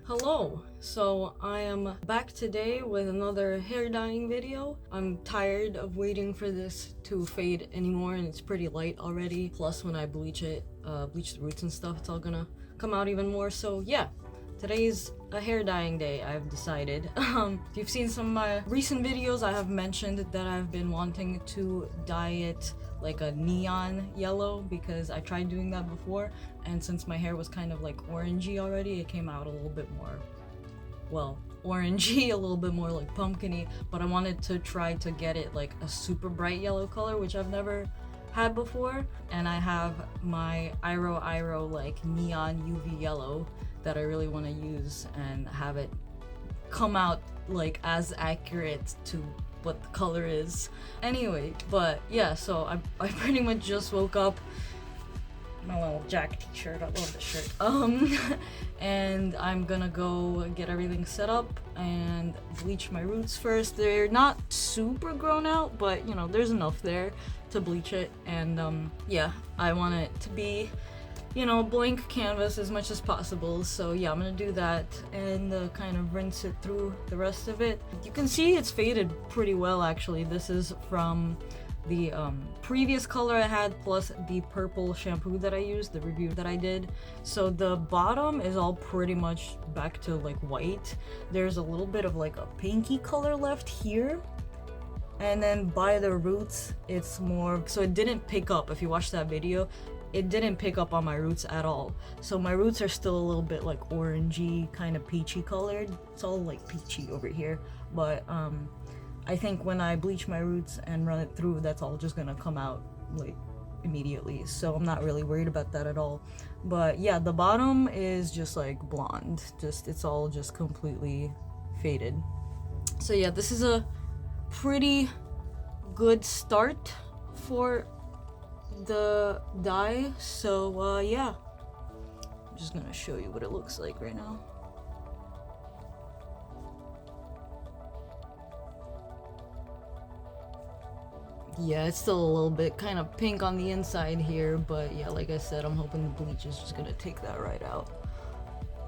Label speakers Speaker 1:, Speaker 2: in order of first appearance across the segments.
Speaker 1: Hello! So I am back today with another hair dyeing video. I'm tired of waiting for this to fade anymore, and it's pretty light already. Plus when I bleach it, bleach the roots and stuff, it's all gonna come out even more. So yeah, today's a hair dyeing day, I've decided. If you've seen some of my recent videos, I have mentioned that I've been wanting to dye it like a neon yellow because I tried doing that before, and since my hair was kind of like orangey already, it came out a little bit more, well, orangey, a little bit more like pumpkiny, but I wanted to try to get it like a super bright yellow color, which I've never had before. And I have my IROIRO like neon UV yellow that I really want to use and have it come out like as accurate to what the color is. Anyway, but yeah, so I pretty much just woke up. My little Jack t-shirt, I love this shirt. And I'm gonna go get everything set up and bleach my roots first. They're not super grown out, but you know, there's enough there to bleach it. And yeah, I want it to be, you know, blank canvas as much as possible. So yeah, I'm gonna do that and kind of rinse it through the rest of it. You can see it's faded pretty well actually. This is from the previous color I had plus the purple shampoo that I used, the review that I did. So the bottom is all pretty much back to like white. There's a little bit of like a pinky color left here. And then by the roots, it's more, so it didn't pick up. If you watch that video, it didn't pick up on my roots at all. So my roots are still a little bit like orangey, kind of peachy colored. It's all like peachy over here. But I think when I bleach my roots and run it through, that's all just gonna come out like immediately. So I'm not really worried about that at all. But yeah, the bottom is just like blonde. It's all just completely faded. So yeah, this is a pretty good start for the dye. So yeah, I'm just gonna show you what it looks like right now. Yeah, it's still a little bit kind of pink on the inside here, but yeah, like I said, I'm hoping the bleach is just gonna take that right out.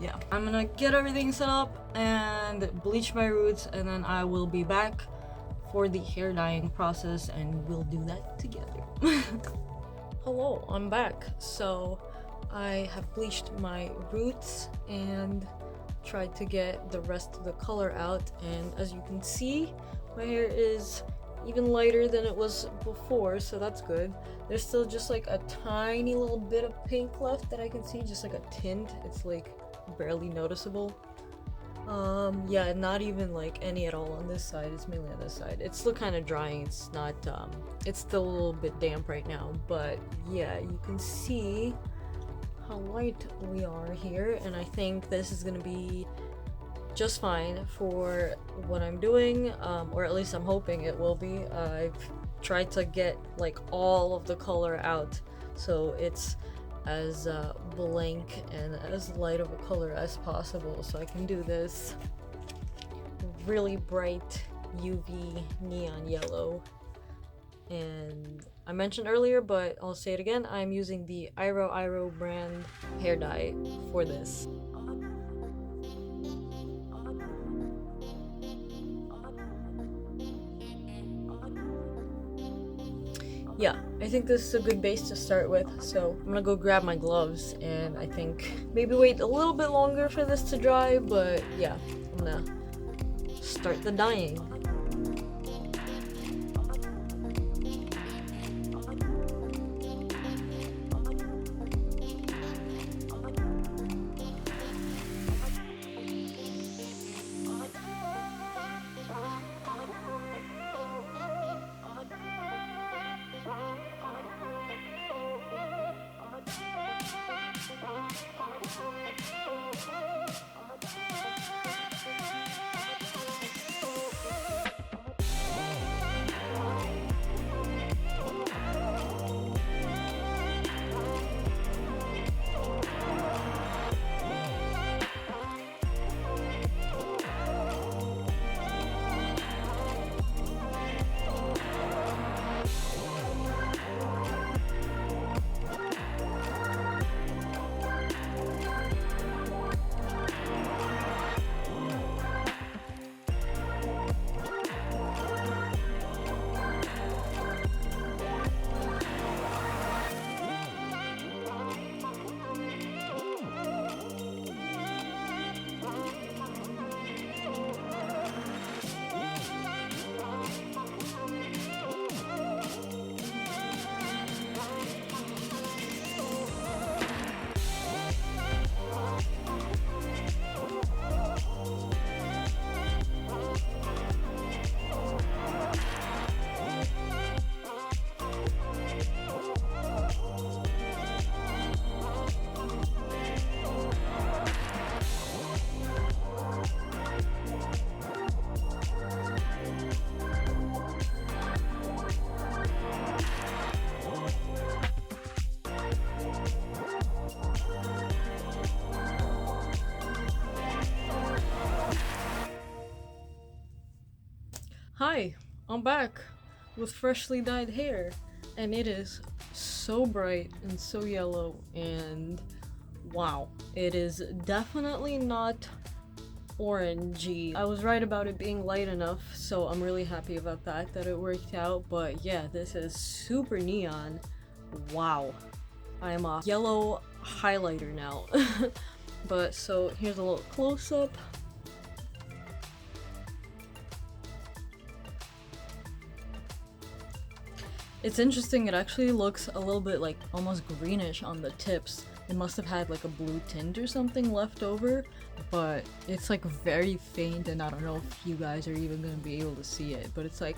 Speaker 1: Yeah, I'm gonna get everything set up and bleach my roots, and then I will be back for the hair dyeing process and we'll do that together. Hello, I'm back. So I have bleached my roots and tried to get the rest of the color out, and as you can see, my hair is even lighter than it was before, so that's good. There's still just like a tiny little bit of pink left that I can see, just like a tint. It's like barely noticeable. Yeah, not even like any at all on this side. It's mainly on this side. It's still kind of drying. It's not it's still a little bit damp right now, but yeah, you can see how light we are here, and I think this is gonna be just fine for what I'm doing, or at least I'm hoping it will be. I've tried to get like all of the color out, so it's as blank and as light of a color as possible, so I can do this really bright UV neon yellow. And I mentioned earlier, but I'll say it again, I'm using the IROIRO brand hair dye for this. Yeah, I think this is a good base to start with, so I'm gonna go grab my gloves and I think maybe wait a little bit longer for this to dry, but yeah, I'm gonna start the dyeing. Hi, I'm back with freshly dyed hair, and it is so bright and so yellow, and wow, it is definitely not orangey. I was right about it being light enough, so I'm really happy about that it worked out. But yeah, this is super neon. Wow, I'm a yellow highlighter now. But so here's a little close-up. It's interesting, it actually looks a little bit like almost greenish on the tips. It must have had like a blue tint or something left over, but it's like very faint, and I don't know if you guys are even gonna be able to see it, but it's like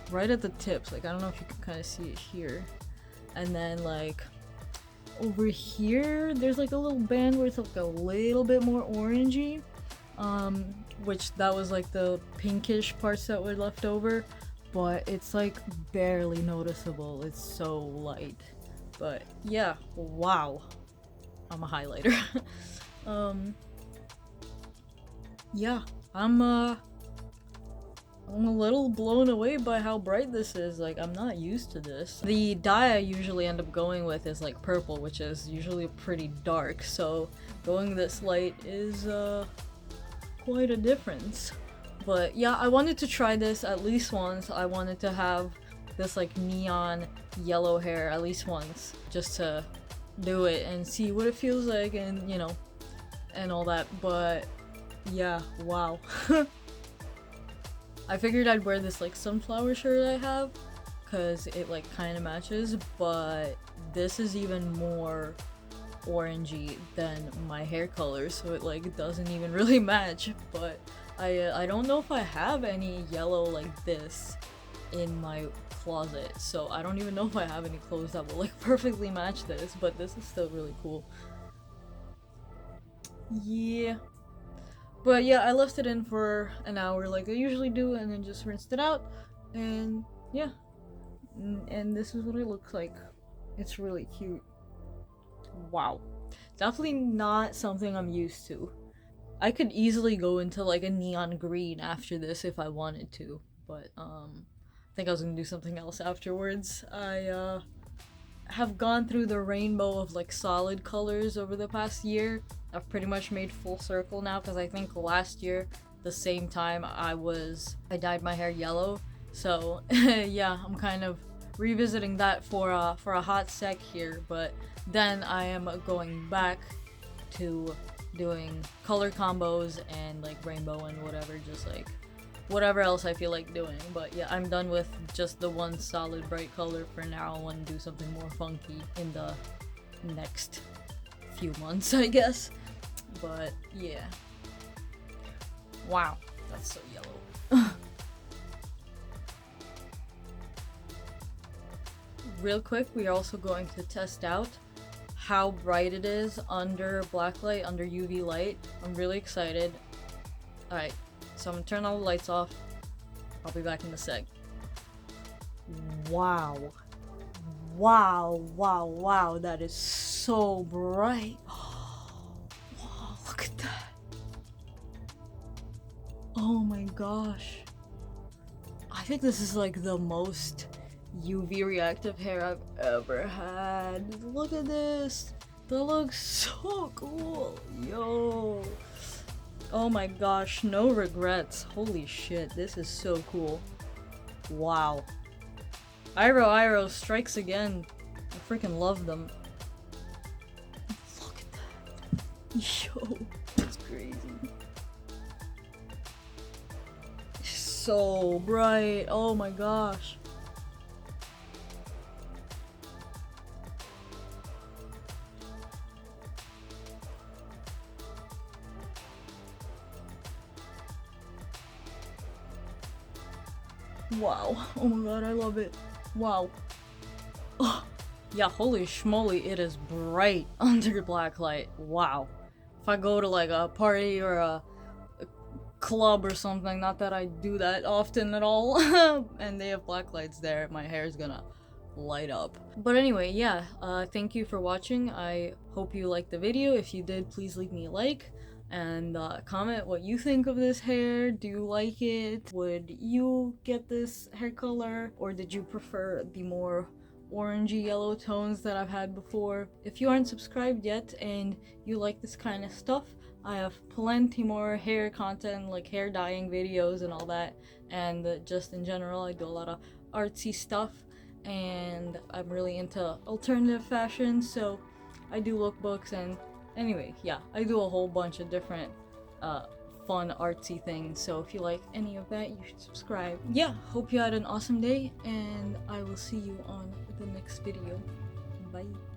Speaker 1: right at the tips. Like I don't know if you can kind of see it here. And then like over here, there's like a little band where it's like a little bit more orangey, which that was like the pinkish parts that were left over. But it's like barely noticeable. It's so light. But yeah, wow. I'm a highlighter. Yeah, I'm a little blown away by how bright this is. Like, I'm not used to this. The dye I usually end up going with is like purple, which is usually pretty dark. So going this light is quite a difference. But yeah, I wanted to try this at least once. I wanted to have this like neon yellow hair at least once, just to do it and see what it feels like, and you know, and all that. But yeah, wow. I figured I'd wear this like sunflower shirt I have, because it like kind of matches, but this is even more orangey than my hair color, so it like doesn't even really match. But I don't know if I have any yellow like this in my closet, so I don't even know if I have any clothes that will like perfectly match this, but this is still really cool. Yeah. But yeah, I left it in for an hour like I usually do, and then just rinsed it out, and yeah. And this is what it looks like. It's really cute. Wow. Definitely not something I'm used to. I could easily go into like a neon green after this if I wanted to, but I think I was gonna do something else afterwards. I have gone through the rainbow of like solid colors over the past year. I've pretty much made full circle now, because I think last year, the same time, I dyed my hair yellow. So yeah, I'm kind of revisiting that for a hot sec here, but then I am going back to doing color combos and like rainbow and whatever, just like whatever else I feel like doing. But yeah, I'm done with just the one solid bright color for now. I want to do something more funky in the next few months, I guess. But yeah, wow, that's so yellow. Real quick, we are also going to test out how bright it is under blacklight, under UV light. I'm really excited. Alright, so I'm gonna turn all the lights off. I'll be back in a sec. Wow. Wow, wow, wow, that is so bright. Wow, look at that. Oh my gosh. I think this is like the most UV reactive hair I've ever had. Look at this. That looks so cool. Yo. Oh my gosh, no regrets. Holy shit, this is so cool. Wow. IROIRO strikes again. I freaking love them. Look at that. Yo, that's crazy. So bright. Oh my gosh. Wow. Oh my god, I love it. Wow. Oh, yeah, holy schmoly, it is bright under blacklight. Wow. If I go to like a party or a club or something, not that I do that often at all, and they have blacklights there, my hair is gonna light up. But anyway, yeah, thank you for watching. I hope you liked the video. If you did, please leave me a like. and comment what you think of this hair. Do you like it? Would you get this hair color, or did you prefer the more orangey yellow tones that I've had before? If you aren't subscribed yet and you like this kind of stuff, I have plenty more hair content, like hair dyeing videos and all that, and just in general I do a lot of artsy stuff, and I'm really into alternative fashion, so I do lookbooks, and anyway, yeah, I do a whole bunch of different fun artsy things, so if you like any of that, you should subscribe. Yeah, hope you had an awesome day, and I will see you on the next video. Bye.